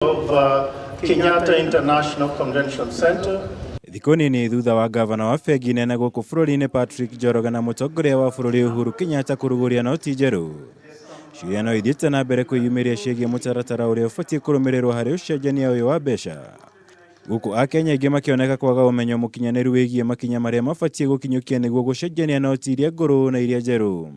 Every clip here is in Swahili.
of Kenyatta International Convention Center. Thikũ nini thutha wa gavana wa bengi nene gũkũ bũrũri-inĩ Patrick Njoroge na mũtongoria wa bũrũri Uhuru Kenyatta kũrugũria noti njerũ. Ciũria no ithiĩte na mbere kwĩyumĩria ciĩgiĩ mũtaratara ũrĩa ũbatiĩ kũrũmĩrĩrwo harĩ ũcenjania ũyũ wa mbeca. Gũkũ Akenya aingĩ makĩoneka kwaga ũmenyo mũkinyanĩru wĩgiĩ makinya marĩa mabatiĩ gũkinyũkia nĩguo gũcenjania noti iria ngũrũ na iria njerũ.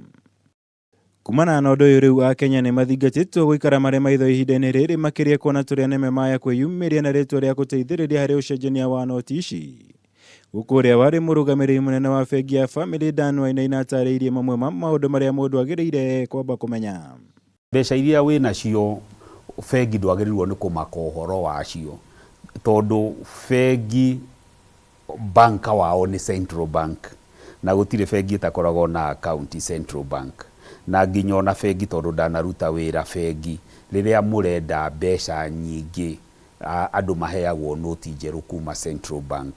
Kumana na ũndũ ũyũ rĩu Akenya nĩ mathingatĩtwo gũikara marĩ maitho ihinda-inĩ rĩrĩ makĩria kuona tũrĩa nĩme maya kwĩyumĩria na rĩtwa rĩa gũteithĩrĩria harĩ ũcenjania wa noti ici. Gũkũ ũrĩa warĩ mũrũgamĩrĩri mũnene wa bengi ya Family Dan Wainaina atarĩirie mamwe ma maũndũ marĩa mũndũ agĩrĩire kwamba kũmenya. Mbeca iria wĩ nacio bengi ndwagĩrĩirwo nĩ kũmaka ũhoro wacio, tondũ bengi banka wao nĩ Central Bank na gũtirĩ bengi ĩtakoragwo na account Central Bank. Na nginya ona bengi tondũ ndanaruta wĩra bengi rĩrĩa mũrenda mbeca nyingĩ andũ maheagwo noti njerũ kuma Central Bank.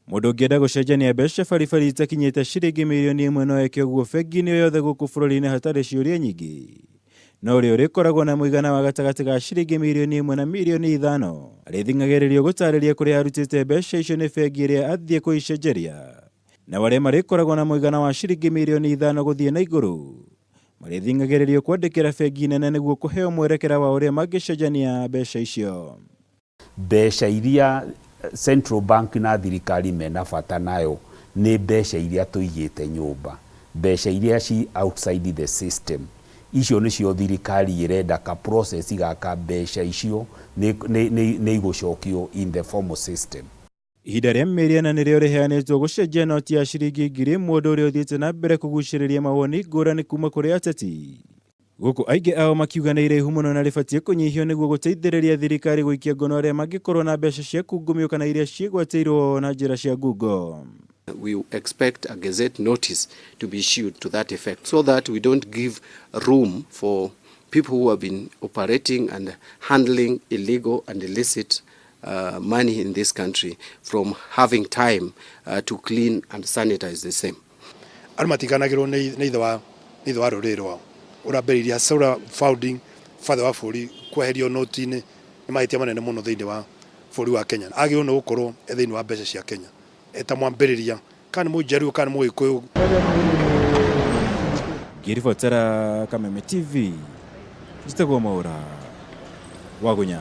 Mũndũ ũngĩenda gũcenjania mbeca baribari itakinyĩte ciringi mirioni 1 no eke ũguo bengi-inĩ yothe gũkũ bũrũri-inĩ hatarĩ ciũria nyingĩ. No ũrĩa ũrĩkoragwo na mũigana wa gatagatĩ ga ciringi mirioni 1 na mirioni 5 arĩthingagĩrĩrio gũtarĩria kũrĩa arutĩte mbeca icio nĩ bengi ĩrĩa athiĩ kũicenjeria. Na wale marĩkoragwo na mũigana wa ciringi mirioni 5 gũthiĩ na igũrũ marĩthingagĩrĩrio kwandĩkĩra bengi nene nĩguo kũheo mwerekera wa ũrĩa mangĩcenjania mbeca icio. Mbeca iria Central Bank na thirikari mena bata nayo nĩ mbeca iria tũigĩte nyũmba, mbeca iria ci outside the system. Icio nĩcio thirikari ĩrenda ka process gaka mbeca icio nĩ igũcokio in the formal system. Ihinda rĩa mĩriana nĩrĩo rĩheanĩtwo gũcenjia noti ya ciringi 1000 mũndũ ũrĩa ũthiĩte na mbere kũgucĩrĩria mawoni ngũrani kuma kũrĩ ateti. Gũkũ aingĩ ao makiuga nĩ iraihu mũno na rĩbatiĩ kũnyihio nĩguo gũteithĩrĩria thirikari gũikia ngono arĩa mangĩkorwo na mbeca cia kungumio kana iria ciĩgwatĩirwo na njĩra cia ngungo. We expect a gazette notice to be issued to that effect so that we don't give room for people who have been operating and handling illegal and illicit money in this country from having time to clean and sanitize the same. Armatiganagĩrwo nĩ ithe wa rũrĩrĩ rwao ũrambĩrĩria Saura founding father wa bũrũri kweherio noti-inĩ nĩ mahĩtia manene mũno thĩinĩ wa bũrũri wa Kenya. Agĩrĩirwo nĩ gũkorwo thĩinĩ wa mbeca cia Kenya eta mwambĩrĩria kana mũnjaruo kana mũgĩkũyũ. Ngĩribotera Kameme TV njĩtagwo Mwaura Wagunya.